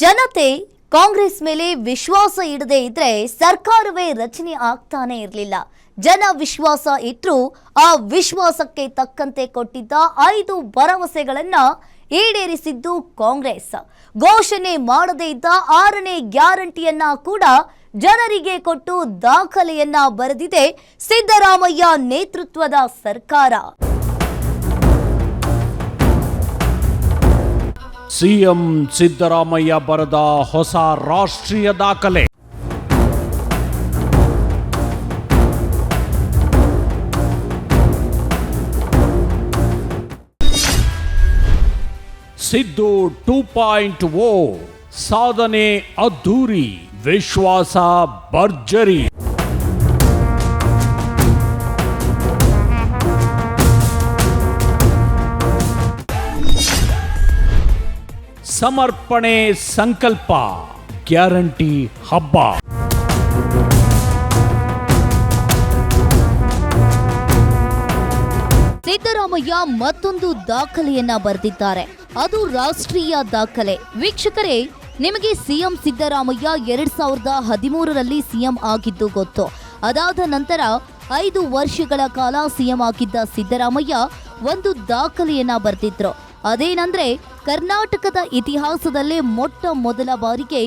ಜನತೆ ಕಾಂಗ್ರೆಸ್ ಮೇಲೆ ವಿಶ್ವಾಸ ಇಡದೇ ಇದ್ರೆ ಸರ್ಕಾರವೇ ರಚನೆ ಆಗ್ತಾನೆ ಇರಲಿಲ್ಲ. ಜನ ವಿಶ್ವಾಸ ಇಟ್ಟರು ಆ ವಿಶ್ವಾಸಕ್ಕೆ ತಕ್ಕಂತೆ ಕೊಟ್ಟಿದ್ದ 5 ಭರವಸೆಗಳನ್ನ ಈಡೇರಿಸಿದ್ದು ಕಾಂಗ್ರೆಸ್. ಘೋಷಣೆ ಮಾಡದೇ ಇದ್ದ 6ನೇ ಗ್ಯಾರಂಟಿಯನ್ನ ಕೂಡ ಜನರಿಗೆ ಕೊಟ್ಟು ದಾಖಲೆಯನ್ನ ಬರೆದಿದೆ ಸಿದ್ದರಾಮಯ್ಯ ನೇತೃತ್ವದ ಸರ್ಕಾರ. ಸಿಎಂ ಸಿದ್ದರಾಮಯ್ಯ ಬರೆದ ಹೊಸ ರಾಷ್ಟ್ರೀಯ ದಾಖಲೆ. ಸಿದ್ದು 2.0 ಸಾಧನೆ ಅದ್ದೂರಿ, ವಿಶ್ವಾಸ ಭರ್ಜರಿ. ಸಮರ್ಪಣೆ ಸಂಕಲ್ಪ, ಗ್ಯಾರಂಟಿ ಹಬ್ಬ. ಸಿದ್ದರಾಮಯ್ಯ ಮತ್ತೊಂದು ದಾಖಲೆಯನ್ನ ಬರೆದಿದ್ದಾರೆ. ಅದು ರಾಷ್ಟ್ರೀಯ ದಾಖಲೆ. ವೀಕ್ಷಕರೇ, ನಿಮಗೆ ಸಿಎಂ ಸಿದ್ದರಾಮಯ್ಯ 2013ರಲ್ಲಿ ಸಿಎಂ ಆಗಿದ್ದು ಗೊತ್ತು. ಅದಾದ ನಂತರ 5 ವರ್ಷಗಳ ಕಾಲ ಸಿಎಂ ಆಗಿದ್ದ ಸಿದ್ದರಾಮಯ್ಯ ಒಂದು ದಾಖಲೆಯನ್ನ ಬರೆದಿದ್ರು. ಅದೇನಂದ್ರೆ, ಕರ್ನಾಟಕದ ಇತಿಹಾಸದಲ್ಲೇ ಮೊಟ್ಟ ಮೊದಲ ಬಾರಿಗೆ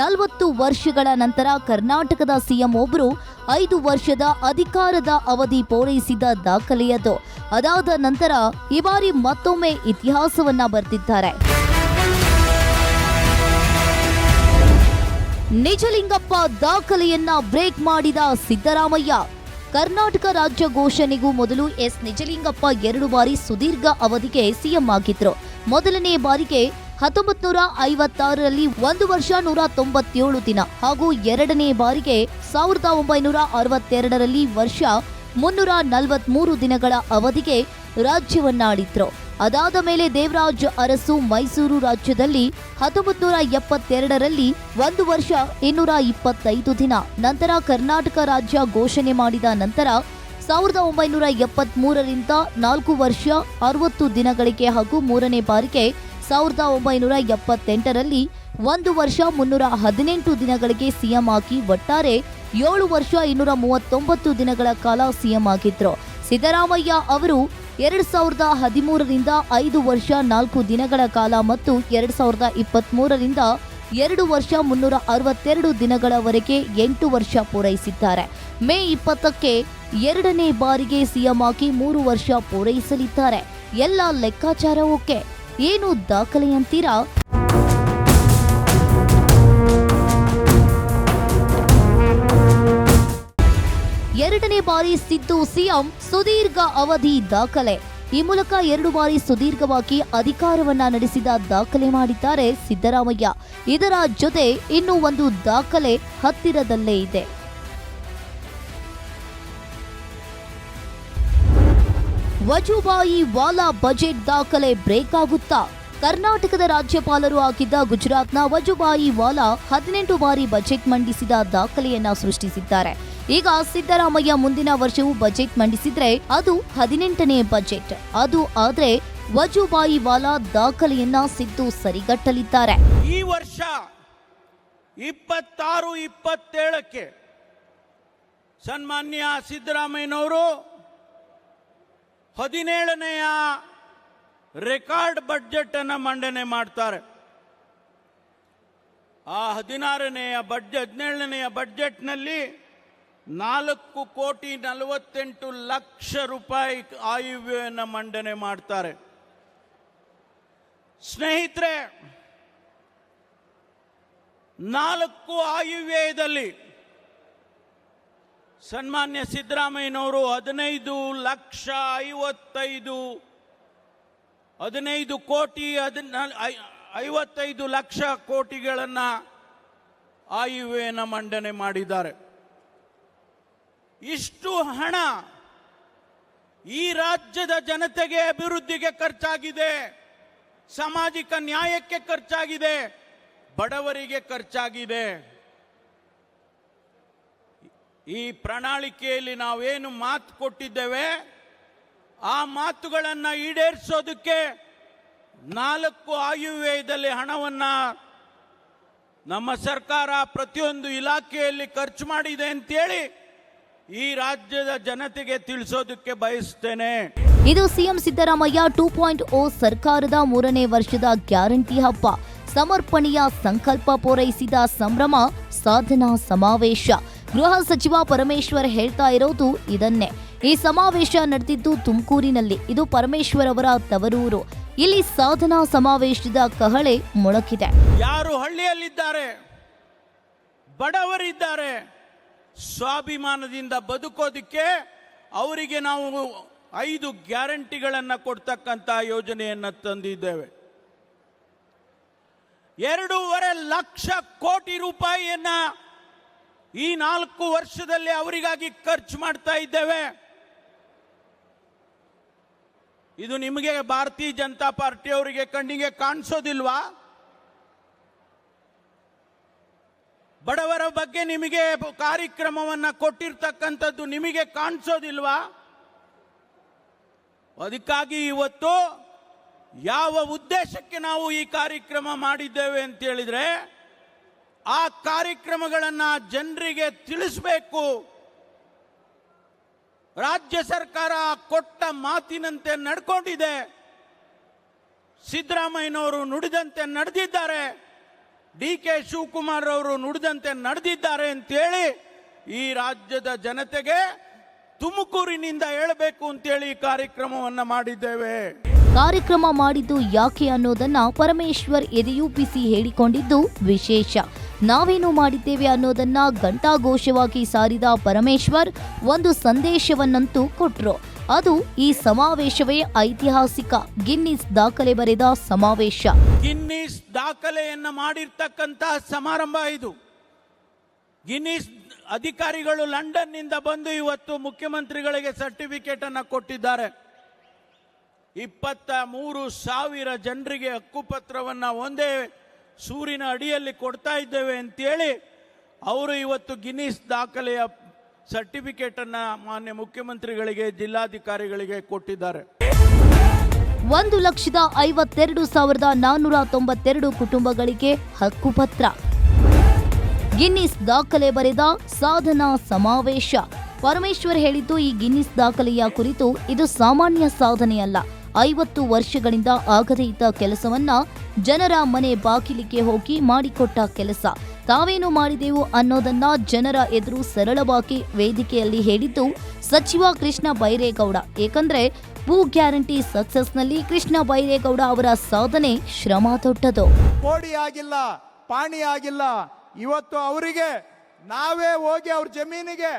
40 ವರ್ಷಗಳ ನಂತರ ಕರ್ನಾಟಕದ ಸಿಎಂ ಒಬ್ಬರು 5 ವರ್ಷದ ಅಧಿಕಾರದ ಅವಧಿ ಪೂರೈಸಿದ ದಾಖಲೆಯದು. ಅದಾದ ನಂತರ ಈ ಬಾರಿ ಮತ್ತೊಮ್ಮೆ ಇತಿಹಾಸವನ್ನ ಬರೆದಿದ್ದಾರೆ. ನಿಜಲಿಂಗಪ್ಪ ದಾಖಲೆಯನ್ನ ಬ್ರೇಕ್ ಮಾಡಿದ ಸಿದ್ದರಾಮಯ್ಯ. ಕರ್ನಾಟಕ ರಾಜ್ಯ ಘೋಷಣೆಗೂ ಮೊದಲು ನಿಜಲಿಂಗಪ್ಪ 2 ಬಾರಿ ಸುದೀರ್ಘ ಅವಧಿಗೆ ಸಿಎಂ ಆಗಿದ್ರು. ಮೊದಲನೇ ಬಾರಿಗೆ 1956ರಲ್ಲಿ 1 ವರ್ಷ 197 ದಿನ ಹಾಗೂ ಎರಡನೇ ಬಾರಿಗೆ 1962ರಲ್ಲಿ ವರ್ಷ 343 ದಿನಗಳ ಅವಧಿಗೆ ರಾಜ್ಯವನ್ನಾಳಿದ್ರು. ಅದಾದ ಮೇಲೆ ದೇವರಾಜ್ ಅರಸು ಮೈಸೂರು ರಾಜ್ಯದಲ್ಲಿ 1972ರಲ್ಲಿ 1 ವರ್ಷ 225 ದಿನ, ನಂತರ ಕರ್ನಾಟಕ ರಾಜ್ಯ ಘೋಷಣೆ ಮಾಡಿದ ನಂತರ 1973ರಿಂದ 4 ವರ್ಷ 60 ದಿನಗಳಿಗೆ ಹಾಗೂ ಮೂರನೇ ಬಾರಿಗೆ 1978ರಲ್ಲಿ 1 ವರ್ಷ 318 ದಿನಗಳಿಗೆ ಸಿಎಂ ಆಗಿ ಒಟ್ಟಾರೆ 7 ವರ್ಷ 239 ದಿನಗಳ ಕಾಲ ಸಿಎಂ ಆಗಿದ್ರು. ಸಿದ್ದರಾಮಯ್ಯ ಅವರು 2013ರಿಂದ 5 ವರ್ಷ 4 ದಿನಗಳ ಕಾಲ ಮತ್ತು 2023ರಿಂದ 2 ವರ್ಷ 362 ದಿನಗಳವರೆಗೆ 8 ವರ್ಷ ಪೂರೈಸಿದ್ದಾರೆ. ಮೇ 20ಕ್ಕೆ 2ನೇ ಬಾರಿಗೆ ಸಿಎಂ ಆಗಿ 3 ವರ್ಷ ಪೂರೈಸಲಿದ್ದಾರೆ. ಎಲ್ಲ ಲೆಕ್ಕಾಚಾರ ಓಕೆ. ಏನು ದಾಖಲೆ ಅಂತೀರಾ? ಎರಡನೇ ಬಾರಿ ಸಿದ್ದು ಸಿಎಂ ಸುದೀರ್ಘ ಅವಧಿ ದಾಖಲೆ. ಈ ಮೂಲಕ 2 ಬಾರಿ ಸುದೀರ್ಘವಾಗಿ ಅಧಿಕಾರವನ್ನ ನಡೆಸಿದ ದಾಖಲೆ ಮಾಡಿದ್ದಾರೆ ಸಿದ್ದರಾಮಯ್ಯ. ಇದರ ಜೊತೆ ಇನ್ನೂ ಒಂದು ದಾಖಲೆ ಹತ್ತಿರದಲ್ಲೇ ಇದೆ. ವಜುಭಾಯಿ ವಾಲಾ ಬಜೆಟ್ ದಾಖಲೆ ಬ್ರೇಕ್ ಆಗುತ್ತಾ? ಕರ್ನಾಟಕದ ರಾಜ್ಯಪಾಲರು ಆಗಿದ್ದ ಗುಜರಾತ್ನ ವಜುಭಾಯಿ ವಾಲಾ 18 ಬಾರಿ ಬಜೆಟ್ ಮಂಡಿಸಿದ ದಾಖಲೆಯನ್ನ ಸೃಷ್ಟಿಸಿದ್ದಾರೆ. ಈಗ ಸಿದ್ದರಾಮಯ್ಯ ಮುಂದಿನ ವರ್ಷವೂ ಬಜೆಟ್ ಮಂಡಿಸಿದ್ರೆ ಅದು 18ನೇ ಬಜೆಟ್. ಅದು ಆದ್ರೆ ವಜುಭಾಯಿ ವಾಲಾ ದಾಖಲೆಯನ್ನ ಸಿದ್ದು ಸರಿಗಟ್ಟಲಿದ್ದಾರೆ. ಈ ವರ್ಷ 26-27ಕ್ಕೆ ಸನ್ಮಾನ್ಯ ಸಿದ್ದರಾಮಯ್ಯನವರು 17ನೆಯ ರೆಕಾರ್ಡ್ ಬಜೆಟ್ ಅನ್ನ ಮಂಡನೆ ಮಾಡ್ತಾರೆ. ಆ 17ನೆಯ ಬಜೆಟ್ನಲ್ಲಿ 4,48,00,000 ರೂಪಾಯಿ ಆಯವ್ಯಯವನ್ನು ಮಂಡನೆ ಮಾಡ್ತಾರೆ. ಸ್ನೇಹಿತರೆ, 4 ಆಯವ್ಯಯದಲ್ಲಿ ಸನ್ಮಾನ್ಯ ಸಿದ್ದರಾಮಯ್ಯನವರು 15 ಕೋಟಿ 55 ಲಕ್ಷ ಕೋಟಿಗಳನ್ನು ಆಯವ್ಯಯನ ಮಂಡನೆ ಮಾಡಿದ್ದಾರೆ. ಇಷ್ಟು ಹಣ ಈ ರಾಜ್ಯದ ಜನತೆಗೆ ಅಭಿವೃದ್ಧಿಗೆ ಖರ್ಚಾಗಿದೆ, ಸಾಮಾಜಿಕ ನ್ಯಾಯಕ್ಕೆ ಖರ್ಚಾಗಿದೆ, ಬಡವರಿಗೆ ಖರ್ಚಾಗಿದೆ. ಈ ಪ್ರಣಾಳಿಕೆಯಲ್ಲಿ ನಾವೇನು ಮಾತು ಕೊಟ್ಟಿದ್ದೇವೆ ಆ ಮಾತುಗಳನ್ನು ಈಡೇರಿಸೋದಕ್ಕೆ 4 ಆಯವ್ಯಯದಲ್ಲಿ ಹಣವನ್ನು ನಮ್ಮ ಸರ್ಕಾರ ಪ್ರತಿಯೊಂದು ಇಲಾಖೆಯಲ್ಲಿ ಖರ್ಚು ಮಾಡಿದೆ ಅಂತೇಳಿ ಈ ರಾಜ್ಯದ ಜನತೆಗೆ ತಿಳಿಸೋದಕ್ಕೆ ಬಯಸ್ತೇನೆ. ಇದು ಸಿಎಂ ಸಿದ್ದರಾಮಯ್ಯ 2.0 ಸರ್ಕಾರದ 3ನೇ ವರ್ಷದ ಗ್ಯಾರಂಟಿ ಹಬ್ಬ. ಸಮರ್ಪಣೆಯ ಸಂಕಲ್ಪ ಪೂರೈಸಿದ ಸಂಭ್ರಮ, ಸಾಧನಾ ಸಮಾವೇಶ. ಗೃಹ ಸಚಿವ ಪರಮೇಶ್ವರ್ ಹೇಳ್ತಾ ಇರೋದು ಇದನ್ನೇ. ಈ ಸಮಾವೇಶ ನಡೆದಿದ್ದು ತುಮಕೂರಿನಲ್ಲಿ. ಇದು ಪರಮೇಶ್ವರ್ ಅವರ ತವರೂರು. ಇಲ್ಲಿ ಸಾಧನಾ ಸಮಾವೇಶದ ಕಹಳೆ ಮೊಳಕಿದೆ. ಯಾರು ಹಳ್ಳಿಯಲ್ಲಿದ್ದಾರೆ, ಬಡವರಿದ್ದಾರೆ, ಸ್ವಾಭಿಮಾನದಿಂದ ಬದುಕೋದಿಕ್ಕೆ ಅವರಿಗೆ ನಾವು 5 ಗ್ಯಾರಂಟಿಗಳನ್ನು ಕೊಡ್ತಕ್ಕಂಥ ಯೋಜನೆಯನ್ನು ತಂದಿದ್ದೇವೆ. 2.5 ಲಕ್ಷ ಕೋಟಿ ರೂಪಾಯಿಯನ್ನ ಈ 4 ವರ್ಷದಲ್ಲಿ ಅವರಿಗಾಗಿ ಖರ್ಚು ಮಾಡ್ತಾ ಇದ್ದೇವೆ. ಇದು ನಿಮಗೆ ಭಾರತೀಯ ಜನತಾ ಪಾರ್ಟಿಯವರಿಗೆ ಕಣ್ಣಿಗೆ ಕಾಣಿಸೋದಿಲ್ವಾ? ಬಡವರ ಬಗ್ಗೆ ನಿಮಗೆ ಕಾರ್ಯಕ್ರಮವನ್ನ ಕೊಟ್ಟಿರ್ತಕ್ಕಂಥದ್ದು ನಿಮಗೆ ಕಾಣಿಸೋದಿಲ್ವಾ? ಅದಕ್ಕಾಗಿ ಇವತ್ತು ಯಾವ ಉದ್ದೇಶಕ್ಕೆ ನಾವು ಈ ಕಾರ್ಯಕ್ರಮ ಮಾಡಿದ್ದೇವೆ ಅಂತ ಹೇಳಿದ್ರೆ, ಆ ಕಾರ್ಯಕ್ರಮಗಳನ್ನ ಜನರಿಗೆ ತಿಳಿಸಬೇಕು. ರಾಜ್ಯ ಸರ್ಕಾರ ಕೊಟ್ಟ ಮಾತಿನಂತೆ ನಡ್ಕೊಂಡಿದೆ. ಸಿದ್ದರಾಮಯ್ಯನವರು ನುಡಿದಂತೆ ನಡೆದಿದ್ದಾರೆ, ಡಿ.ಕೆ. ಶಿವಕುಮಾರ್ ಅವರು ನುಡಿದಂತೆ ನಡೆದಿದ್ದಾರೆ ಅಂತೇಳಿ ಈ ರಾಜ್ಯದ ಜನತೆಗೆ ತುಮಕೂರಿನಿಂದ ಹೇಳಬೇಕು ಅಂತೇಳಿ ಈ ಕಾರ್ಯಕ್ರಮವನ್ನ ಮಾಡಿದ್ದೇವೆ. ಕಾರ್ಯಕ್ರಮ ಮಾಡಿದ್ದು ಯಾಕೆ ಅನ್ನೋದನ್ನ ಪರಮೇಶ್ವರ್ ಎದೆಯುಬ್ಬಿಸಿ ಹೇಳಿಕೊಂಡಿದ್ದು ವಿಶೇಷ. ನಾವೇನು ಮಾಡಿದ್ದೇವೆ ಅನ್ನೋದನ್ನ ಘಂಟಾಘೋಷವಾಗಿ ಸಾರಿದ ಪರಮೇಶ್ವರ್ ಒಂದು ಸಂದೇಶವನ್ನಂತೂ ಕೊಟ್ರು. ಅದು ಈ ಸಮಾವೇಶವೇ ಐತಿಹಾಸಿಕ, ಗಿನ್ನಿಸ್ ದಾಖಲೆ ಬರೆದ ಸಮಾವೇಶ. ಗಿನ್ನಿಸ್ ದಾಖಲೆಯನ್ನ ಮಾಡಿರ್ತಕ್ಕಂಥ ಸಮಾರಂಭ ಇದು. ಗಿನ್ನಿಸ್ ಅಧಿಕಾರಿಗಳು ಲಂಡನ್ ನಿಂದ ಬಂದು ಇವತ್ತು ಮುಖ್ಯಮಂತ್ರಿಗಳಿಗೆ ಸರ್ಟಿಫಿಕೇಟ್ ಅನ್ನ ಕೊಟ್ಟಿದ್ದಾರೆ. 23,000 ಜನರಿಗೆ ಹಕ್ಕುಪತ್ರವನ್ನ ಒಂದೇ ಸೂರಿನ ಅಡಿಯಲ್ಲಿ ಕೊಡ್ತಾ ಇದ್ದೇವೆ ಅಂತೇಳಿ ಅವರು ಇವತ್ತು ಗಿನ್ನಿಸ್ ದಾಖಲೆಯ ಸರ್ಟಿಫಿಕೇಟ್ ಅನ್ನ ಮಾನ್ಯ ಮುಖ್ಯಮಂತ್ರಿಗಳಿಗೆ, ಜಿಲ್ಲಾಧಿಕಾರಿಗಳಿಗೆ ಕೊಟ್ಟಿದ್ದಾರೆ. 1,52,492 ಕುಟುಂಬಗಳಿಗೆ ಹಕ್ಕುಪತ್ರ. ಗಿನ್ನಿಸ್ ದಾಖಲೆ ಬರೆದ ಸಾಧನಾ ಸಮಾವೇಶ. ಪರಮೇಶ್ವರ್ ಹೇಳಿದ್ದು ಈ ಗಿನ್ನಿಸ್ ದಾಖಲೆಯ ಕುರಿತು ಇದು ಸಾಮಾನ್ಯ ಸಾಧನೆಯಲ್ಲ. 50 ವರ್ಷಗಳಿಂದ ಆಗದೇ ಇದ್ದ ಕೆಲಸವನ್ನ ಜನರ ಮನೆ ಬಾಗಿಲಿಗೆ ಹೋಗಿ ಮಾಡಿಕೊಟ್ಟ ಕೆಲಸ. ತಾವೇನು ಮಾಡಿದೆವು ಅನ್ನೋದನ್ನ ಜನರ ಎದುರು ಸರಳವಾಗಿ ವೇದಿಕೆಯಲ್ಲಿ ಹೇಳಿದ್ದು ಸಚಿವ ಕೃಷ್ಣ ಬೈರೇಗೌಡ. ಏಕೆಂದ್ರೆ ಭೂ ಗ್ಯಾರಂಟಿ ಸಕ್ಸಸ್ನಲ್ಲಿ ಕೃಷ್ಣ ಬೈರೇಗೌಡ ಅವರ ಸಾಧನೆ ಶ್ರಮ ದೊಡ್ಡದು. ಕೋಡಿ ಆಗಿಲ್ಲ, ಪಾಣಿ ಆಗಿಲ್ಲ. ಇವತ್ತು ಅವರಿಗೆ ನಾವೇ ಹೋಗಿ ಅವ್ರ ಜಮೀನಿಗೆ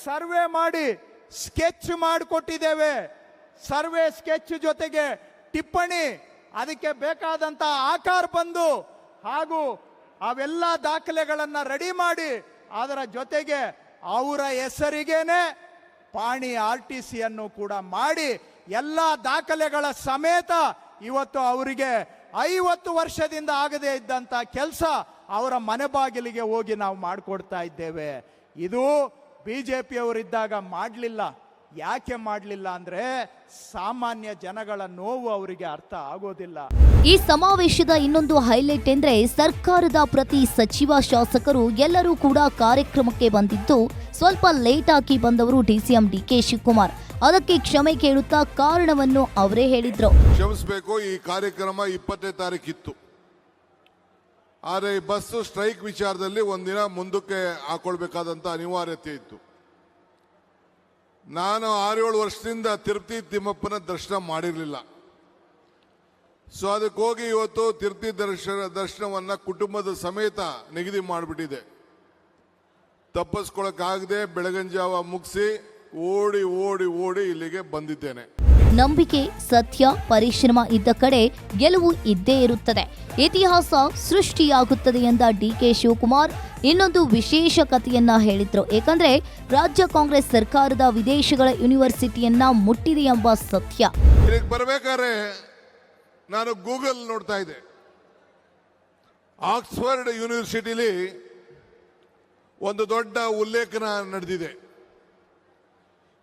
ಸರ್ವೆ ಮಾಡಿ ಸ್ಕೆಚ್ ಮಾಡಿಕೊಟ್ಟಿದ್ದೇವೆ. ಸರ್ವೆ ಸ್ಕೆಚ್ ಜೊತೆಗೆ ಟಿಪ್ಪಣಿ, ಅದಕ್ಕೆ ಬೇಕಾದಂತ ಆಕಾರ ಬಂದು ಹಾಗೂ ಅವೆಲ್ಲ ದಾಖಲೆಗಳನ್ನ ರೆಡಿ ಮಾಡಿ ಅದರ ಜೊತೆಗೆ ಅವರ ಹೆಸರಿಗೇನೆ ಪಾಣಿ RTC ಅನ್ನು ಕೂಡ ಮಾಡಿ ಎಲ್ಲ ದಾಖಲೆಗಳ ಸಮೇತ ಇವತ್ತು ಅವರಿಗೆ 50 ವರ್ಷದಿಂದ ಆಗದೇ ಇದ್ದಂತ ಕೆಲಸ ಅವರ ಮನೆ ಬಾಗಿಲಿಗೆ ಹೋಗಿ ನಾವು ಮಾಡಿಕೊಡ್ತಾ ಇದ್ದೇವೆ. ಇದು ಬಿಜೆಪಿಯವರಿದ್ದಾಗ ಮಾಡಲಿಲ್ಲ. ಯಾಕೆ ಮಾಡಲಿಲ್ಲ ಅಂದ್ರೆ ಸಾಮಾನ್ಯ ಜನಗಳ ನೋವು ಅವರಿಗೆ ಅರ್ಥ ಆಗೋದಿಲ್ಲ. ಈ ಸಮಾವೇಶದ ಇನ್ನೊಂದು ಹೈಲೈಟ್ ಎಂದ್ರೆ ಸರ್ಕಾರದ ಪ್ರತಿ ಸಚಿವ, ಶಾಸಕರು ಎಲ್ಲರೂ ಕೂಡ ಕಾರ್ಯಕ್ರಮಕ್ಕೆ ಬಂದಿದ್ದು ಸ್ವಲ್ಪ ಲೇಟ್ ಆಗಿ ಬಂದವರು DCM ಡಿ.ಕೆ. ಶಿವಕುಮಾರ್. ಅದಕ್ಕೆ ಕ್ಷಮೆ ಕೇಳುತ್ತಾ ಕಾರಣವನ್ನು ಅವರೇ ಹೇಳಿದ್ರು. ಕ್ಷಮಿಸಬೇಕು, ಈ ಕಾರ್ಯಕ್ರಮ 20ನೇ ತಾರೀಕಿತ್ತು. ಆದರೆ ಈ ಬಸ್ ಸ್ಟ್ರೈಕ್ ವಿಚಾರದಲ್ಲಿ ಒಂದಿನ ಮುಂದಕ್ಕೆ ಹಾಕೊಳ್ಬೇಕಾದಂತ ಅನಿವಾರ್ಯತೆ ಇತ್ತು. ನಾನು 6-7 ವರ್ಷದಿಂದ ತಿರುಪತಿ ತಿಮ್ಮಪ್ಪನ ದರ್ಶನ ಮಾಡಿರಲಿಲ್ಲ. ಸೊ ಅದಕ್ಕೆ ಹೋಗಿ ಇವತ್ತು ತಿರುಪತಿ ದರ್ಶನವನ್ನ ಕುಟುಂಬದ ಸಮೇತ ನಿಗದಿ ಮಾಡಿಬಿಟ್ಟಿದೆ. ತಪ್ಪಿಸ್ಕೊಳಕ್ಕಾಗದೆ ಬೆಳಗಿನ ಜಾವ ಮುಗಿಸಿ ಓಡಿ ಓಡಿ ಓಡಿ ಇಲ್ಲಿಗೆ ಬಂದಿದ್ದೇನೆ. ನಂಬಿಕೆ, ಸತ್ಯ, ಪರಿಶ್ರಮ ಇದ್ದ ಕಡೆ ಗೆಲುವು ಇದ್ದೇ ಇರುತ್ತದೆ. ಇತಿಹಾಸ ಸೃಷ್ಟಿಯಾಗುತ್ತದೆ ಎಂದ ಡಿ.ಕೆ. ಶಿವಕುಮಾರ್ ಇನ್ನೊಂದು ವಿಶೇಷ ಕಥೆಯನ್ನ ಹೇಳಿದ್ರು. ಏಕೆಂದ್ರೆ ರಾಜ್ಯ ಕಾಂಗ್ರೆಸ್ ಸರ್ಕಾರದ ವಿದೇಶಗಳ ಯೂನಿವರ್ಸಿಟಿಯನ್ನ ಮುಟ್ಟಿದೆ ಎಂಬ ಸತ್ಯ. ಇಲ್ಲಿಗೆ ಬರಬೇಕಾದ್ರೆ ನಾನು ಗೂಗಲ್ ನೋಡ್ತಾ ಇದ್ದೆ. ಆಕ್ಸ್ಫರ್ಡ್ ಯೂನಿವರ್ಸಿಟಿಲಿ ಒಂದು ದೊಡ್ಡ ಉಲ್ಲೇಖನ ನಡೆದಿದೆ.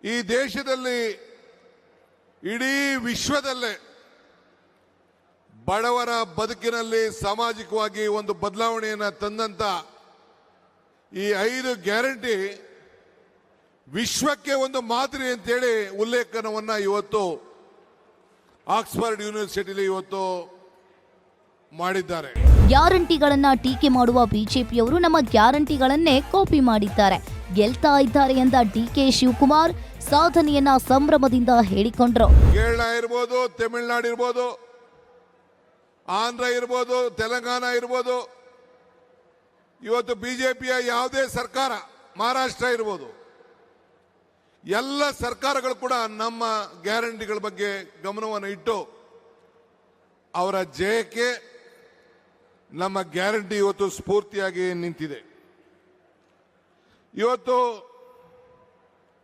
ಈ ದೇಶದಲ್ಲಿ, ಇಡೀ ವಿಶ್ವದಲ್ಲೇ ಬಡವರ ಬದುಕಿನಲ್ಲಿ ಸಾಮಾಜಿಕವಾಗಿ ಒಂದು ಬದಲಾವಣೆಯನ್ನು ತಂದಂತ ಈ 5 ಗ್ಯಾರಂಟಿ ವಿಶ್ವಕ್ಕೆ ಒಂದು ಮಾದರಿ ಅಂತೇಳಿ ಉಲ್ಲೇಖನವನ್ನ ಇವತ್ತು ಆಕ್ಸ್ಫರ್ಡ್ ಯೂನಿವರ್ಸಿಟಿಲಿ ಇವತ್ತು ಮಾಡಿದ್ದಾರೆ. ಗ್ಯಾರಂಟಿಗಳನ್ನ ಟೀಕೆ ಮಾಡುವ ಬಿಜೆಪಿಯವರು ನಮ್ಮ ಗ್ಯಾರಂಟಿಗಳನ್ನೇ ಕಾಪಿ ಮಾಡಿದ್ದಾರೆ, ಗೆಲ್ತಾ ಇದ್ದಾರೆ ಎಂದ ಡಿಕೆ ಶಿವಕುಮಾರ್ ಸಾಧನೆಯನ್ನ ಸಂಭ್ರಮದಿಂದ ಹೇಳಿಕೊಂಡ್ರು. ಕೇರಳ ಇರ್ಬೋದು, ತಮಿಳುನಾಡು ಇರ್ಬೋದು, ಆಂಧ್ರ ಇರ್ಬೋದು, ತೆಲಂಗಾಣ ಇರ್ಬೋದು, ಇವತ್ತು ಬಿಜೆಪಿಯ ಯಾವುದೇ ಸರ್ಕಾರ, ಮಹಾರಾಷ್ಟ್ರ ಇರ್ಬೋದು, ಎಲ್ಲ ಸರ್ಕಾರಗಳು ಕೂಡ ನಮ್ಮ ಗ್ಯಾರಂಟಿಗಳ ಬಗ್ಗೆ ಗಮನವನ್ನು ಇಟ್ಟು ಅವರ ಜಯಕ್ಕೆ ನಮ್ಮ ಗ್ಯಾರಂಟಿ ಇವತ್ತು ಸ್ಫೂರ್ತಿಯಾಗಿ ನಿಂತಿದೆ. ಇವತ್ತು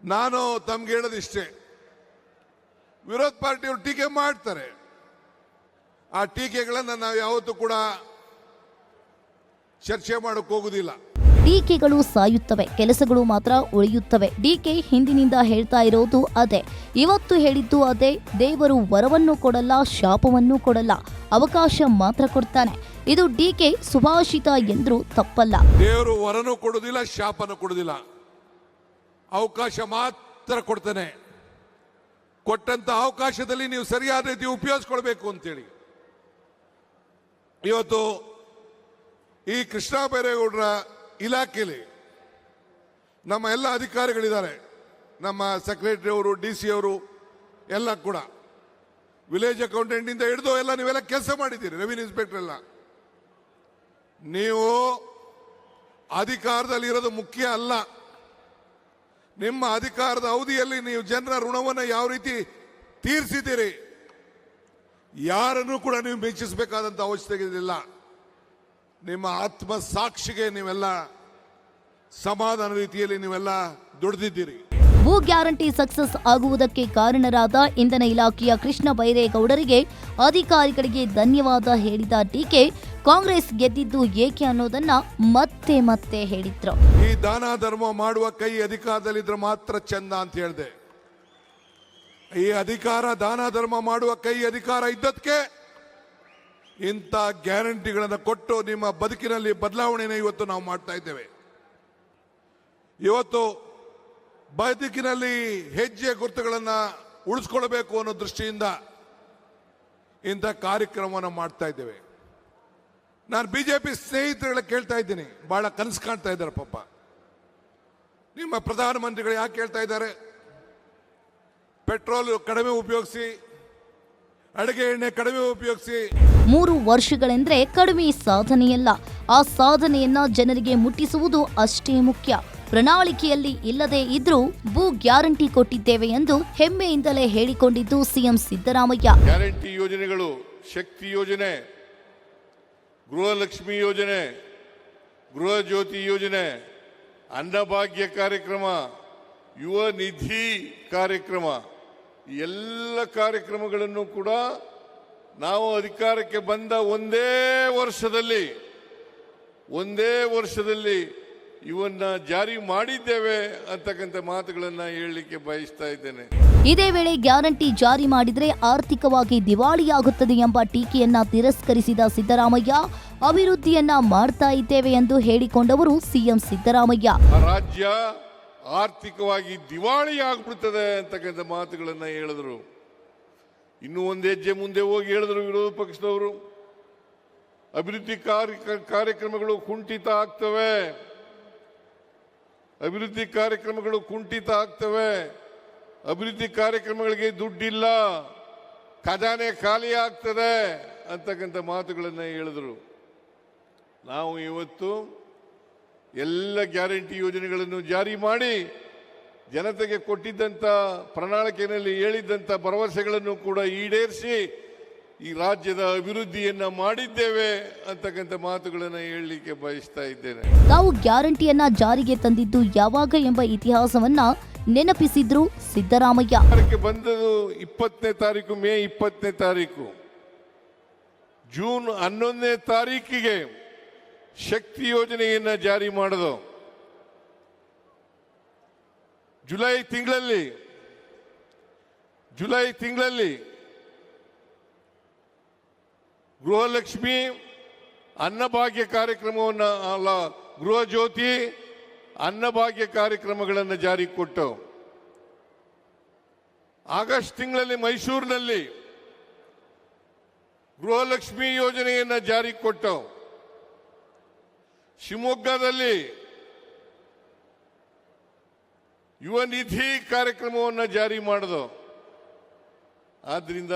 ನಾನು ತಮ್ಗೆ ಹೇಳೋದಿಷ್ಟೇ, ವಿರೋಧ ಪಾರ್ಟಿಯವರು ಟೀಕೆ ಮಾಡ್ತಾರೆ, ಆ ಟೀಕೆಗಳನ್ನು ನಾವು ಯಾವತ್ತೂ ಕೂಡ ಚರ್ಚೆ ಮಾಡೋಕೆ ಹೋಗುದಿಲ್ಲ. ಟೀಕೆಗಳು ಸಾಯುತ್ತವೆ, ಕೆಲಸಗಳು ಮಾತ್ರ ಉಳಿಯುತ್ತವೆ. ಡಿಕೆ ಹಿಂದಿನಿಂದ ಹೇಳ್ತಾ ಇರೋದು ಅದೇ, ಇವತ್ತು ಹೇಳಿದ್ದು ಅದೇ. ದೇವರು ವರವನ್ನು ಕೊಡಲ್ಲ, ಶಾಪವನ್ನು ಕೊಡಲ್ಲ, ಅವಕಾಶ ಮಾತ್ರ ಕೊಡ್ತಾನೆ. ಇದು ಡಿಕೆ ಸುಭಾಷಿತ ಎಂದ್ರೂ ತಪ್ಪಲ್ಲ. ದೇವರು ವರನು ಕೊಡುವುದಿಲ್ಲ, ಶಾಪನು ಕೊಡುವುದಿಲ್ಲ, ಅವಕಾಶ ಮಾತ್ರ ಕೊಡ್ತಾನೆ. ಕೊಟ್ಟಂತ ಅವಕಾಶದಲ್ಲಿ ನೀವು ಸರಿಯಾದ ರೀತಿ ಉಪಯೋಗಿಸ್ಕೊಳ್ಬೇಕು ಅಂತೇಳಿ ಇವತ್ತು ಈ ಕೃಷ್ಣ ಬೈರೇಗೌಡರ ಇಲಾಖೆಯಲ್ಲಿ ನಮ್ಮ ಎಲ್ಲ ಅಧಿಕಾರಿಗಳಿದ್ದಾರೆ, ನಮ್ಮ ಸೆಕ್ರೆಟರಿ ಅವರು, DC ಅವರು ಎಲ್ಲ ಕೂಡ, ವಿಲೇಜ್ ಅಕೌಂಟೆಂಟ್ ಇಂದ ಹಿಡಿದು ಎಲ್ಲ ನೀವೆಲ್ಲ ಕೆಲಸ ಮಾಡಿದ್ದೀರಿ, ರೆವಿನ್ಯೂ ಇನ್ಸ್ಪೆಕ್ಟರ್ ಎಲ್ಲ. ನೀವು ಅಧಿಕಾರದಲ್ಲಿ ಇರೋದು ಮುಖ್ಯ ಅಲ್ಲ, ನಿಮ್ಮ ಅಧಿಕಾರದ ಅವಧಿಯಲ್ಲಿ ನೀವು ಜನರ ಋಣವನ್ನು ಯಾವ ರೀತಿ ತೀರಿಸಿದ್ದೀರಿ, ಯಾರನ್ನು ಕೂಡ ನೀವು ಮೆಚ್ಚಿಸಬೇಕಾದಂತ ಅವಶ್ಯಕತೆ ಇಲ್ಲ. ನಿಮ್ಮ ಆತ್ಮ ಸಾಕ್ಷಿಗೆ ನೀವೆಲ್ಲ ಸಮಾಧಾನ ರೀತಿಯಲ್ಲಿ ನೀವೆಲ್ಲ ದುಡಿದಿದ್ದೀರಿ. ಭೂ ಗ್ಯಾರಂಟಿ ಸಕ್ಸಸ್ ಆಗುವುದಕ್ಕೆ ಕಾರಣರಾದ ಇಂಧನ ಇಲಾಖೆಯ ಕೃಷ್ಣ ಬೈರೇಗೌಡರಿಗೆ, ಅಧಿಕಾರಿಗಳಿಗೆ ಧನ್ಯವಾದ ಹೇಳಿದ ಡಿಕೆ, ಕಾಂಗ್ರೆಸ್ ಗೆದ್ದಿದ್ದು ಏಕೆ ಅನ್ನೋದನ್ನ ಮತ್ತೆ ಮತ್ತೆ ಹೇಳಿದ್ರು. ಈ ದಾನ ಧರ್ಮ ಮಾಡುವ ಕೈ ಅಧಿಕಾರದಲ್ಲಿದ್ರೆ ಮಾತ್ರ ಚಂದ ಅಂತ ಹೇಳಿದೆ. ಈ ಅಧಿಕಾರ, ದಾನ ಧರ್ಮ ಮಾಡುವ ಕೈ ಅಧಿಕಾರ ಇದ್ದದಕ್ಕೆ ಇಂಥ ಗ್ಯಾರಂಟಿಗಳನ್ನು ಕೊಟ್ಟು ನಿಮ್ಮ ಬದುಕಿನಲ್ಲಿ ಬದಲಾವಣೆಯನ್ನು ಇವತ್ತು ನಾವು ಮಾಡ್ತಾ ಇದ್ದೇವೆ. ಇವತ್ತು ಬದುಕಿನಲ್ಲಿ ಹೆಜ್ಜೆ ಗುರುತುಗಳನ್ನು ಉಳಿಸ್ಕೊಳ್ಬೇಕು ಅನ್ನೋ ದೃಷ್ಟಿಯಿಂದ ಇಂಥ ಕಾರ್ಯಕ್ರಮವನ್ನು ಮಾಡ್ತಾ ಇದ್ದೇವೆ. ನಾನು ಬಿಜೆಪಿ ಸ್ನೇಹಿತರುಗಳ ಕೇಳ್ತಾ ಇದ್ದೀನಿ, ಬಹಳ ಕನಸು ಕಾಣ್ತಾ ಇದ್ದಾರೆ ಪಾಪ. ನಿಮ್ಮ ಪ್ರಧಾನಮಂತ್ರಿಗಳು ಯಾಕೆ ಹೇಳ್ತಾ ಇದ್ದಾರೆ, ಪೆಟ್ರೋಲ್ ಕಡಿಮೆ ಉಪಯೋಗಿಸಿ, ಅಡುಗೆ ಎಣ್ಣೆ ಕಡಿಮೆ ಉಪಯೋಗಿಸಿ. 3 ವರ್ಷಗಳೆಂದ್ರೆ ಕಡಿಮೆ ಸಾಧನೆಯಲ್ಲ, ಆ ಸಾಧನೆಯನ್ನ ಜನರಿಗೆ ಮುಟ್ಟಿಸುವುದು ಅಷ್ಟೇ ಮುಖ್ಯ. ಪ್ರಣಾಳಿಕೆಯಲ್ಲಿ ಇಲ್ಲದೆ ಇದ್ರೂ ಭೂ ಗ್ಯಾರಂಟಿ ಕೊಟ್ಟಿದ್ದೇವೆ ಎಂದು ಹೆಮ್ಮೆಯಿಂದಲೇ ಹೇಳಿಕೊಂಡಿದ್ದು ಸಿಎಂ ಸಿದ್ದರಾಮಯ್ಯ. ಗ್ಯಾರಂಟಿ ಯೋಜನೆಗಳು, ಶಕ್ತಿ ಯೋಜನೆ, ಗೃಹಲಕ್ಷ್ಮಿ ಯೋಜನೆ, ಗೃಹ ಜ್ಯೋತಿ ಯೋಜನೆ, ಅನ್ನಭಾಗ್ಯ ಕಾರ್ಯಕ್ರಮ, ಯುವ ನಿಧಿ ಕಾರ್ಯಕ್ರಮ, ಎಲ್ಲ ಕಾರ್ಯಕ್ರಮಗಳನ್ನು ಕೂಡ ನಾವು ಅಧಿಕಾರಕ್ಕೆ ಬಂದ ಒಂದೇ ವರ್ಷದಲ್ಲಿ ಇವನ್ನ ಜಾರಿ ಮಾಡಿದ್ದೇವೆ ಅಂತಕ್ಕಂಥ ಮಾತುಗಳನ್ನು ಹೇಳಲಿಕ್ಕೆ ಬಯಸ್ತಾ ಇದ್ದೇನೆ. ಇದೇ ವೇಳೆ ಗ್ಯಾರಂಟಿ ಜಾರಿ ಮಾಡಿದ್ರೆ ಆರ್ಥಿಕವಾಗಿ ದಿವಾಳಿಯಾಗುತ್ತದೆ ಎಂಬ ಟೀಕೆಯನ್ನ ತಿರಸ್ಕರಿಸಿದ ಸಿದ್ದರಾಮಯ್ಯ, ಅಭಿವೃದ್ಧಿಯನ್ನ ಮಾಡ್ತಾ ಇದ್ದೇವೆ ಎಂದು ಹೇಳಿಕೊಂಡವರು ಸಿಎಂ ಸಿದ್ದರಾಮಯ್ಯ. ರಾಜ್ಯ ಆರ್ಥಿಕವಾಗಿ ದಿವಾಳಿ ಆಗ್ಬಿಡ್ತದೆ ಅಂತಕ್ಕಂಥ ಮಾತುಗಳನ್ನು ಹೇಳಿದ್ರು. ಇನ್ನೂ ಒಂದು ಹೆಜ್ಜೆ ಮುಂದೆ ಹೋಗಿ ಹೇಳಿದ್ರು ವಿರೋಧ ಪಕ್ಷದವರು, ಅಭಿವೃದ್ಧಿ ಕಾರ್ಯಕ್ರಮಗಳು ಕುಂಠಿತ ಆಗ್ತವೆ, ಅಭಿವೃದ್ಧಿ ಕಾರ್ಯಕ್ರಮಗಳು ಕುಂಠಿತ ಆಗ್ತವೆ, ಅಭಿವೃದ್ಧಿ ಕಾರ್ಯಕ್ರಮಗಳಿಗೆ ದುಡ್ಡಿಲ್ಲ, ಖಜಾನೆ ಖಾಲಿ ಆಗ್ತದೆ ಅಂತಕ್ಕಂಥ ಮಾತುಗಳನ್ನು ಹೇಳಿದ್ರು. ನಾವು ಇವತ್ತು ಎಲ್ಲ ಗ್ಯಾರಂಟಿ ಯೋಜನೆಗಳನ್ನು ಜಾರಿ ಮಾಡಿ ಜನತೆಗೆ ಕೊಟ್ಟಿದ್ದಂಥ ಪ್ರಣಾಳಿಕೆಯಲ್ಲಿ ಹೇಳಿದ್ದಂಥ ಭರವಸೆಗಳನ್ನು ಕೂಡ ಈಡೇರಿಸಿ ಈ ರಾಜ್ಯದ ಅಭಿವೃದ್ಧಿಯನ್ನ ಮಾಡಿದ್ದೇವೆ ಅಂತಕ್ಕಂಥ ಮಾತುಗಳನ್ನು ಹೇಳಲಿಕ್ಕೆ ಬಯಸ್ತಾ ಇದ್ದೇನೆ. ತಾವು ಗ್ಯಾರಂಟಿಯನ್ನ ಜಾರಿಗೆ ತಂದಿದ್ದು ಯಾವಾಗ ಎಂಬ ಇತಿಹಾಸವನ್ನ ನೆನಪಿಸಿದ್ರು ಸಿದ್ದರಾಮಯ್ಯ. ಬಂದದು 20ನೇ ತಾರೀಕು, ಮೇ 20ನೇ ತಾರೀಕು. ಜೂನ್ 11ನೇ ತಾರೀಕಿಗೆ ಶಕ್ತಿ ಯೋಜನೆಯನ್ನ ಜಾರಿ ಮಾಡೋದು. ಜುಲೈ ತಿಂಗಳಲ್ಲಿ ಗೃಹಲಕ್ಷ್ಮಿ ಅನ್ನಭಾಗ್ಯ ಕಾರ್ಯಕ್ರಮವನ್ನು ಅಲ್ಲ, ಗೃಹ ಜ್ಯೋತಿ ಅನ್ನಭಾಗ್ಯ ಕಾರ್ಯಕ್ರಮಗಳನ್ನು ಜಾರಿಗೆ ಕೊಟ್ಟು ಆಗಸ್ಟ್ ತಿಂಗಳಲ್ಲಿ ಮೈಸೂರಿನಲ್ಲಿ ಗೃಹಲಕ್ಷ್ಮಿ ಯೋಜನೆಯನ್ನು ಜಾರಿಗೆ ಕೊಟ್ಟು ಶಿವಮೊಗ್ಗದಲ್ಲಿ ಯುವ ನಿಧಿ ಕಾರ್ಯಕ್ರಮವನ್ನು ಜಾರಿ ಮಾಡಿದು. ಆದ್ರಿಂದ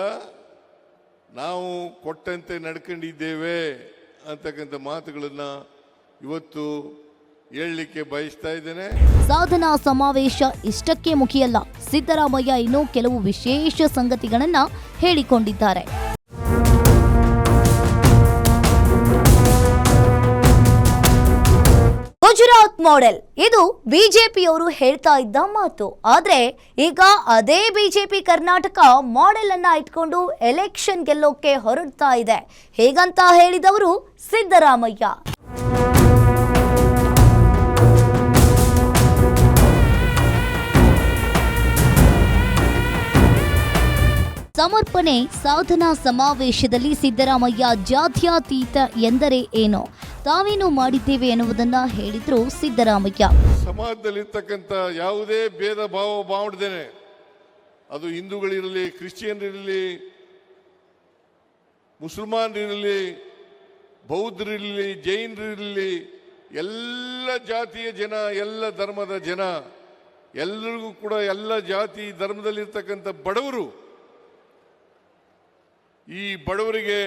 ನಾವು ಕೊಟ್ಟಂತೆ ನಡ್ಕೊಂಡಿದ್ದೇವೆ ಅಂತಕ್ಕಂಥ ಮಾತುಗಳನ್ನ ಇವತ್ತು ಹೇಳಲಿಕ್ಕೆ ಬಯಸ್ತಾ ಇದ್ದೇನೆ. ಸಾಧನಾ ಸಮಾವೇಶ ಇಷ್ಟಕ್ಕೆ ಮುಗಿಯಲ್ಲ. ಸಿದ್ದರಾಮಯ್ಯ ಇನ್ನೂ ಕೆಲವು ವಿಶೇಷ ಸಂಗತಿಗಳನ್ನ ಹೇಳಿಕೊಂಡಿದ್ದಾರೆ. ಗುಜರಾತ್ ಮಾಡೆಲ್ ಇದು ಬಿಜೆಪಿಯವರು ಹೇಳ್ತಾ ಇದ್ದ ಮಾತು. ಆದ್ರೆ ಈಗ ಅದೇ ಬಿಜೆಪಿ ಕರ್ನಾಟಕ ಮಾಡೆಲ್ ಅನ್ನ ಇಟ್ಕೊಂಡು ಎಲೆಕ್ಷನ್ ಗೆಲ್ಲೋಕೆ ಹೊರಡ್ತಾ ಇದೆ. ಹೇಗಂತ ಹೇಳಿದವರು ಸಿದ್ದರಾಮಯ್ಯ. ಸಮರ್ಪಣೆ ಸಾಧನಾ ಸಮಾವೇಶದಲ್ಲಿ ಸಿದ್ದರಾಮಯ್ಯ ಜಾತ್ಯತೀತ ಎಂದರೆ ಏನು, ತಾವೇನು ಮಾಡಿದ್ದೇವೆ ಎನ್ನುವುದನ್ನ ಹೇಳಿದ್ರು ಸಿದ್ದರಾಮಯ್ಯ. ಸಮಾಜದಲ್ಲಿರ್ತಕ್ಕಂಥ ಯಾವುದೇ ಭೇದ ಭಾವ ಮಾಡದೇನೆ, ಅದು ಹಿಂದೂಗಳಿರಲಿ, ಕ್ರಿಶ್ಚಿಯನ್ರಿರಲಿ, ಮುಸಲ್ಮಾನರಿರಲಿ, ಬೌದ್ಧರಿರಲಿ, ಜೈನರಿರಲಿ, ಎಲ್ಲ ಜಾತಿಯ ಜನ, ಎಲ್ಲ ಧರ್ಮದ ಜನ, ಎಲ್ಲರಿಗೂ ಕೂಡ ಎಲ್ಲ ಜಾತಿ ಧರ್ಮದಲ್ಲಿರ್ತಕ್ಕಂಥ ಬಡವರು, ಈ ಬಡವರಿಗೆ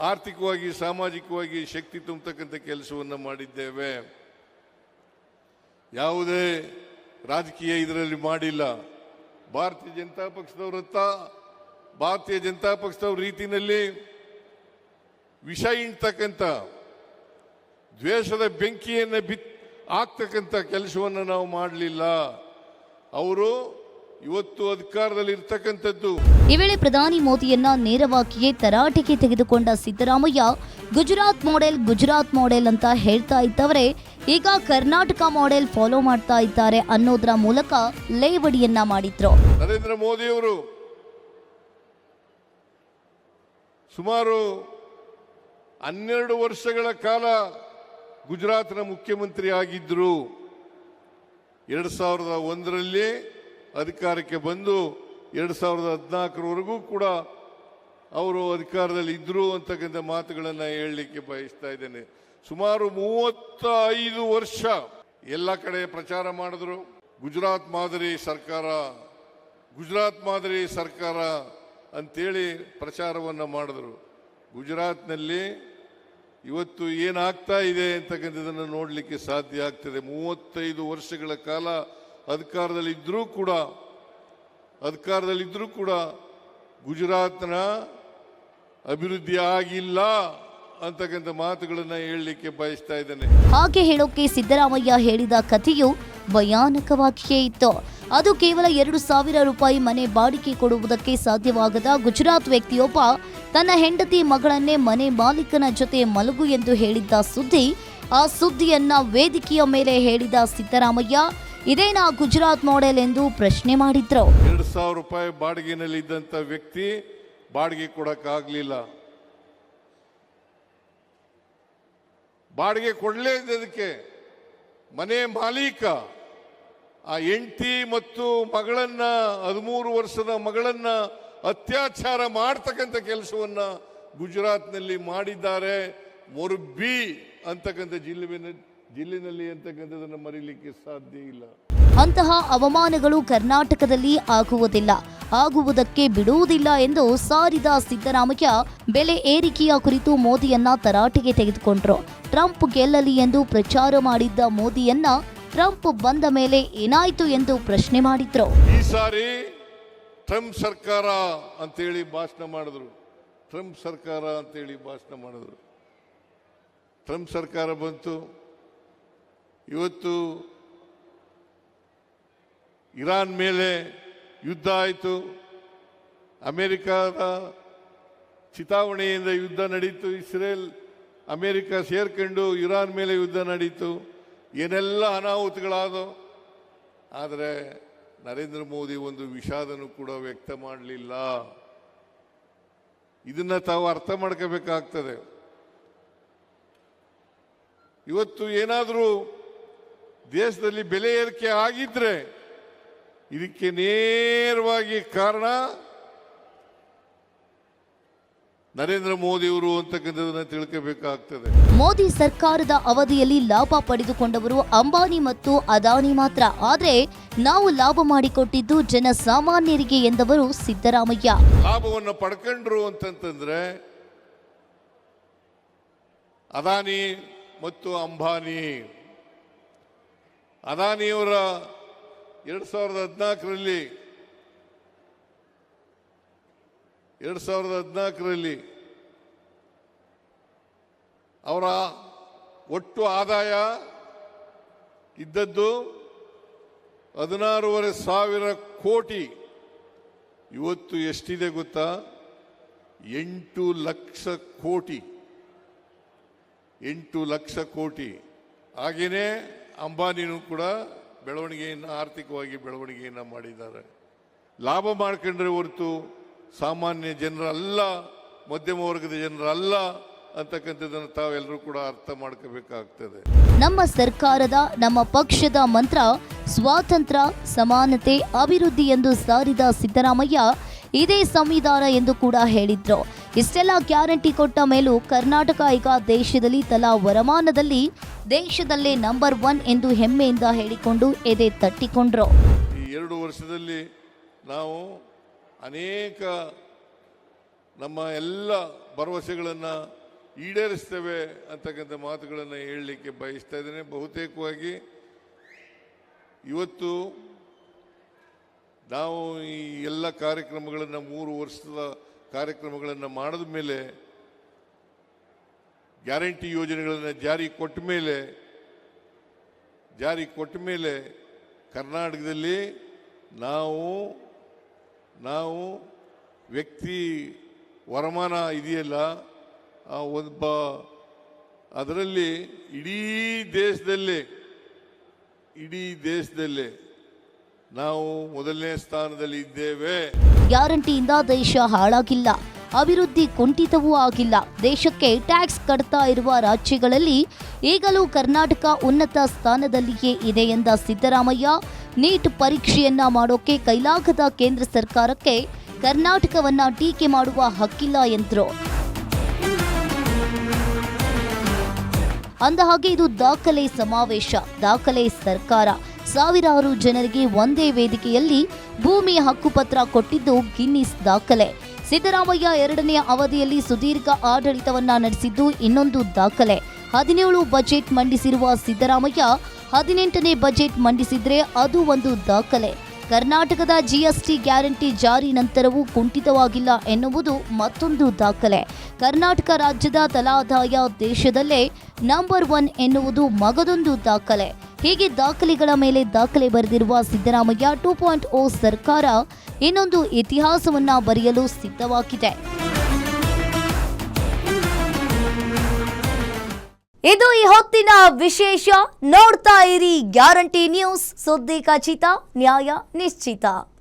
ಆರ್ಥಿಕವಾಗಿ ಸಾಮಾಜಿಕವಾಗಿ ಶಕ್ತಿ ತುಂಬತಕ್ಕಂಥ ಕೆಲಸವನ್ನು ಮಾಡಿದ್ದೇವೆ. ಯಾವುದೇ ರಾಜಕೀಯ ಇದರಲ್ಲಿ ಮಾಡಿಲ್ಲ. ಭಾರತೀಯ ಜನತಾ ಪಕ್ಷದವ್ರ ರೀತಿಯಲ್ಲಿ ವಿಷ ಇಂತಕ್ಕಂಥ ದ್ವೇಷದ ಬೆಂಕಿಯನ್ನು ಆಗ್ತಕ್ಕಂಥ ಕೆಲಸವನ್ನು ನಾವು ಮಾಡಲಿಲ್ಲ. ಅವರು ಇವತ್ತು ಅಧಿಕಾರದಲ್ಲಿ ಇರ್ತಕ್ಕಂಥದ್ದು. ಈ ವೇಳೆ ಪ್ರಧಾನಿ ಮೋದಿಯನ್ನ ನೇರವಾಗಿಯೇ ತರಾಟೆಗೆ ತೆಗೆದುಕೊಂಡ ಸಿದ್ದರಾಮಯ್ಯ ಗುಜರಾತ್ ಮಾಡೆಲ್ ಅಂತ ಹೇಳ್ತಾ ಇದ್ದವರೇ ಈಗ ಕರ್ನಾಟಕ ಮಾಡೆಲ್ ಫಾಲೋ ಮಾಡ್ತಾ ಇದ್ದಾರೆ ಅನ್ನೋದರ ಮೂಲಕ ಲೇವಡಿಯನ್ನ ಮಾಡಿದ್ರು. ನರೇಂದ್ರ ಮೋದಿಯವರು ಸುಮಾರು 12 ವರ್ಷಗಳ ಕಾಲ ಗುಜರಾತ್ನ ಮುಖ್ಯಮಂತ್ರಿ ಆಗಿದ್ರು. 2001ರಲ್ಲಿ ಅಧಿಕಾರಕ್ಕೆ ಬಂದು 2014ರವರೆಗೂ ಕೂಡ ಅವರು ಅಧಿಕಾರದಲ್ಲಿ ಇದ್ರು ಅಂತಕ್ಕಂಥ ಮಾತುಗಳನ್ನು ಹೇಳಲಿಕ್ಕೆ ಬಯಸ್ತಾ ಇದ್ದೇನೆ. ಸುಮಾರು 35 ವರ್ಷ ಎಲ್ಲ ಕಡೆ ಪ್ರಚಾರ ಮಾಡಿದ್ರು. ಗುಜರಾತ್ ಮಾದರಿ ಸರ್ಕಾರ ಅಂತೇಳಿ ಪ್ರಚಾರವನ್ನು ಮಾಡಿದ್ರು. ಗುಜರಾತ್ನಲ್ಲಿ ಇವತ್ತು ಏನಾಗ್ತಾ ಇದೆ ಅಂತಕ್ಕಂಥದ್ದನ್ನು ನೋಡಲಿಕ್ಕೆ ಸಾಧ್ಯ ಆಗ್ತದೆ. 35 ವರ್ಷಗಳ ಕಾಲ ಅಧಿಕಾರದಲ್ಲಿದ್ದರೂ ಕೂಡ ಗುಜರಾತ್ನ ಅಭಿವೃದ್ಧಿ ಆಗಿಲ್ಲ ಅಂತಕ್ಕಂಥ ಮಾತುಗಳನ್ನು ಹೇಳಲಿಕ್ಕೆ ಬಯಸ್ತಾ ಇದ್ದೇನೆ. ಹಾಗೆ ಹೇಳೋಕೆ ಸಿದ್ದರಾಮಯ್ಯ ಹೇಳಿದ ಕಥೆಯು ಭಯಾನಕವಾಗಿಯೇ ಇತ್ತು. ಅದು ಕೇವಲ 2,000 ರೂಪಾಯಿ ಮನೆ ಬಾಡಿಗೆ ಕೊಡುವುದಕ್ಕೆ ಸಾಧ್ಯವಾಗದ ಗುಜರಾತ್ ವ್ಯಕ್ತಿಯೊಬ್ಬ ತನ್ನ ಹೆಂಡತಿ ಮಗಳನ್ನೇ ಮನೆ ಮಾಲೀಕನ ಜೊತೆ ಮಲಗು ಎಂದು ಹೇಳಿದ್ದ ಸುದ್ದಿ. ಆ ಸುದ್ದಿಯನ್ನ ವೇದಿಕೆಯ ಮೇಲೆ ಹೇಳಿದ ಸಿದ್ದರಾಮಯ್ಯ ಇದೇನಾ ಗುಜರಾತ್ ಮಾಡೆಲ್ ಎಂದು ಪ್ರಶ್ನೆ ಮಾಡಿದ್ರು. 2,000 ರೂಪಾಯಿ ಬಾಡಿಗೆನಲ್ಲಿ ಇದ್ದಂತ ವ್ಯಕ್ತಿ ಬಾಡಿಗೆ ಕೊಡಕ್ಕಾಗ್ಲಿಲ್ಲ. ಬಾಡಿಗೆ ಕೊಡಲೇ ಇದ್ದದಕ್ಕೆ ಮನೆ ಮಾಲೀಕ ಆ ಹೆಂಡತಿ ಮತ್ತು ಮಗಳನ್ನ 13 ವರ್ಷದ ಮಗಳನ್ನ ಅತ್ಯಾಚಾರ ಮಾಡ್ತಕ್ಕಂಥ ಕೆಲಸವನ್ನ ಗುಜರಾತ್ನಲ್ಲಿ ಮಾಡಿದ್ದಾರೆ. ಮೊರ್ಬಿ ಅಂತಕ್ಕಂಥ ಜಿಲ್ಲೆನಲ್ಲಿ ಅಂತಕ್ಕಂಥದನ್ನು ಮರೀಲಿಕ್ಕೆ ಸಾಧ್ಯ ಇಲ್ಲ. ಅಂತಹ ಅವಮಾನಗಳು ಕರ್ನಾಟಕದಲ್ಲಿ ಆಗುವುದಕ್ಕೆ ಬಿಡುವುದಿಲ್ಲ ಎಂದು ಸಾರಿದ ಸಿದ್ದರಾಮಯ್ಯ ಬೆಲೆ ಏರಿಕೆಯ ಕುರಿತು ಮೋದಿಯನ್ನ ತರಾಟೆಗೆ ತೆಗೆದುಕೊಂಡ್ರು. ಟ್ರಂಪ್ ಗೆಲ್ಲಲಿ ಎಂದು ಪ್ರಚಾರ ಮಾಡಿದ್ದ ಮೋದಿಯನ್ನ ಟ್ರಂಪ್ ಬಂದ ಮೇಲೆ ಏನಾಯ್ತು ಎಂದು ಪ್ರಶ್ನೆ ಮಾಡಿದ್ರು. ಈ ಸಾರಿ ಟ್ರಂಪ್ ಸರ್ಕಾರ ಅಂತೇಳಿ ಭಾಷಣ ಮಾಡಿದ್ರು. ಟ್ರಂಪ್ ಸರ್ಕಾರ ಬಂತು. ಇವತ್ತು ಇರಾನ್ ಮೇಲೆ ಯುದ್ಧ ಆಯಿತು. ಅಮೆರಿಕದ ಚಿತಾವಣೆಯಿಂದ ಯುದ್ಧ ನಡೀತು. ಇಸ್ರೇಲ್ ಅಮೆರಿಕ ಸೇರ್ಕೊಂಡು ಇರಾನ್ ಮೇಲೆ ಯುದ್ಧ ನಡೀತು. ಏನೆಲ್ಲ ಅನಾಹುತಗಳಾದವು. ಆದರೆ ನರೇಂದ್ರ ಮೋದಿ ಒಂದು ವಿಷಾದನೂ ಕೂಡ ವ್ಯಕ್ತ ಮಾಡಲಿಲ್ಲ. ಇದನ್ನ ತಾವು ಅರ್ಥ ಮಾಡ್ಕೋಬೇಕಾಗ್ತದೆ. ಇವತ್ತು ಏನಾದರೂ ದೇಶದಲ್ಲಿ ಬೆಲೆ ಏರಿಕೆ ಆಗಿದ್ರೆ ಇದಕ್ಕೆ ನೇರವಾಗಿ ಕಾರಣ ನರೇಂದ್ರ ಮೋದಿಯವರು ಅಂತಕ್ಕಂಥದನ್ನ ತಿಳ್ಕೋಬೇಕಾಗ್ತದೆ. ಮೋದಿ ಸರ್ಕಾರದ ಅವಧಿಯಲ್ಲಿ ಲಾಭ ಪಡೆದುಕೊಂಡವರು ಅಂಬಾನಿ ಮತ್ತು ಅದಾನಿ ಮಾತ್ರ. ಆದರೆ ನಾವು ಲಾಭ ಮಾಡಿಕೊಟ್ಟಿದ್ದು ಜನಸಾಮಾನ್ಯರಿಗೆ ಎಂದವರು ಸಿದ್ದರಾಮಯ್ಯ. ಲಾಭವನ್ನು ಪಡ್ಕೊಂಡ್ರು ಅಂತಂತಂದ್ರೆ ಅದಾನಿ ಮತ್ತು ಅಂಬಾನಿ. ಅದಾನಿಯವರ 2014ರಲ್ಲಿ ಅವರ ಒಟ್ಟು ಆದಾಯ ಇದ್ದದ್ದು 16,500 ಕೋಟಿ. ಇವತ್ತು ಎಷ್ಟಿದೆ ಗೊತ್ತಾ? 8 ಲಕ್ಷ ಕೋಟಿ. 8 ಲಕ್ಷ ಕೋಟಿ. ಹಾಗೇನೆ ಅಂಬಾನಿನೂ ಕೂಡ ಆರ್ಥಿಕವಾಗಿ ಬೆಳವಣಿಗೆಯನ್ನು ಮಾಡಿದ್ದಾರೆ. ಲಾಭ ಮಾಡ್ಕೊಂಡ್ರೆ ಹೊರತು ಸಾಮಾನ್ಯ ಜನರಲ್ಲ, ಮಧ್ಯಮ ವರ್ಗದ ಜನರಲ್ಲ ಅಂತಕ್ಕಂಥದ್ದನ್ನು ತಾವೆಲ್ಲರೂ ಕೂಡ ಅರ್ಥ ಮಾಡ್ಕೋಬೇಕಾಗ್ತದೆ. ನಮ್ಮ ಸರ್ಕಾರದ, ನಮ್ಮ ಪಕ್ಷದ ಮಂತ್ರ ಸ್ವಾತಂತ್ರ್ಯ, ಸಮಾನತೆ, ಅಭಿವೃದ್ಧಿ ಎಂದು ಸಾರಿದ ಸಿದ್ದರಾಮಯ್ಯ ಇದೇ ಸಂವಿಧಾನ ಎಂದು ಕೂಡ ಹೇಳಿದ್ರು. ಇಷ್ಟೆಲ್ಲ ಗ್ಯಾರಂಟಿ ಕೊಟ್ಟ ಮೇಲೂ ಕರ್ನಾಟಕ ಈಗ ದೇಶದಲ್ಲಿ ತಲಾ ವರಮಾನದಲ್ಲಿ ದೇಶದಲ್ಲೇ ನಂಬರ್ 1 ಎಂದು ಹೆಮ್ಮೆಯಿಂದ ಹೇಳಿಕೊಂಡು ಎದೆ ತಟ್ಟಿಕೊಂಡ್ರು. ಈ 2 ವರ್ಷದಲ್ಲಿ ನಾವು ಅನೇಕ ನಮ್ಮ ಎಲ್ಲ ಭರವಸೆಗಳನ್ನು ಈಡೇರಿಸ್ತೇವೆ ಅಂತಕ್ಕಂಥ ಮಾತುಗಳನ್ನು ಹೇಳಲಿಕ್ಕೆ ಬಯಸ್ತಾ ಇದ್ದೇನೆ. ಬಹುತೇಕವಾಗಿ ಇವತ್ತು ನಾವು ಈ ಎಲ್ಲ ಕಾರ್ಯಕ್ರಮಗಳನ್ನು 3 ವರ್ಷದ ಕಾರ್ಯಕ್ರಮಗಳನ್ನು ಮಾಡಿದ ಮೇಲೆ, ಗ್ಯಾರಂಟಿ ಯೋಜನೆಗಳನ್ನು ಜಾರಿ ಕೊಟ್ಟ ಮೇಲೆ ಕರ್ನಾಟಕದಲ್ಲಿ ನಾವು ವ್ಯಕ್ತಿ ವರಮಾನ ಇದೆಯಲ್ಲ, ಅದರಲ್ಲಿ ಇಡೀ ದೇಶದಲ್ಲೇ ನಾವು ಮೊದಲನೇ ಸ್ಥಾನದಲ್ಲಿ ಇದ್ದೇವೆ. ಗ್ಯಾರಂಟಿಯಿಂದ ದೇಶ ಹಾಳಾಗಿಲ್ಲ, ಅಭಿವೃದ್ಧಿ ಕುಂಠಿತವೂ ಆಗಿಲ್ಲ. ದೇಶಕ್ಕೆ ಟ್ಯಾಕ್ಸ್ ಕಟ್ತಾ ಇರುವ ರಾಜ್ಯಗಳಲ್ಲಿ ಈಗಲೂ ಕರ್ನಾಟಕ ಉನ್ನತ ಸ್ಥಾನದಲ್ಲಿಯೇ ಇದೆ ಎಂದ ಸಿದ್ದರಾಮಯ್ಯ, ನೀಟ್ ಪರೀಕ್ಷೆಯನ್ನ ಮಾಡೋಕೆ ಕೈಲಾಗದ ಕೇಂದ್ರ ಸರ್ಕಾರಕ್ಕೆ ಕರ್ನಾಟಕವನ್ನ ಟೀಕೆ ಮಾಡುವ ಹಕ್ಕಿಲ್ಲ ಎಂದರು. ಅಂದಹಾಗೆ ಇದು ದಾಖಲೆ ಸಮಾವೇಶ, ದಾಖಲೆ ಸರ್ಕಾರ. ಸಾವಿರಾರು ಜನರಿಗೆ ಒಂದೇ ವೇದಿಕೆಯಲ್ಲಿ ಭೂಮಿ ಹಕ್ಕುಪತ್ರ ಕೊಟ್ಟಿದ್ದು ಗಿನ್ನಿಸ್ ದಾಖಲೆ. ಸಿದ್ದರಾಮಯ್ಯ 2ನೇ ಅವಧಿಯಲ್ಲಿ ಸುದೀರ್ಘ ಆಡಳಿತವನ್ನ ನಡೆಸಿದ್ದು ಇನ್ನೊಂದು ದಾಖಲೆ. 17 ಬಜೆಟ್ ಮಂಡಿಸಿರುವ ಸಿದ್ದರಾಮಯ್ಯ 18ನೇ ಬಜೆಟ್ ಮಂಡಿಸಿದ್ರೆ ಅದು ಒಂದು ದಾಖಲೆ. ಕರ್ನಾಟಕದ ಜಿಎಸ್ಟಿ ಗ್ಯಾರಂಟಿ ಜಾರಿ ನಂತರವೂ ಕುಂಠಿತವಾಗಿಲ್ಲ ಎನ್ನುವುದು ಮತ್ತೊಂದು ದಾಖಲೆ. ಕರ್ನಾಟಕ ರಾಜ್ಯದ ತಲಾದಾಯ ದೇಶದಲ್ಲೇ ನಂಬರ್ 1 ಎನ್ನುವುದು ಮಗದೊಂದು ದಾಖಲೆ. ಹೀಗೆ ದಾಖಲೆಗಳ ಮೇಲೆ ದಾಖಲೆ ಬರೆದಿರುವ ಸಿದ್ದರಾಮಯ್ಯ 2.0 ಸರ್ಕಾರ ಇನ್ನೊಂದು ಇತಿಹಾಸವನ್ನ ಬರೆಯಲು ಸಿದ್ಧವಾಗಿದೆ. ಇದು ಈ ಹೊತ್ತಿನ ವಿಶೇಷ. ನೋಡ್ತಾ ಇರಿ ಗ್ಯಾರಂಟಿ ನ್ಯೂಸ್, ಸುದ್ದಿ ಖಚಿತ, ನ್ಯಾಯ ನಿಶ್ಚಿತ.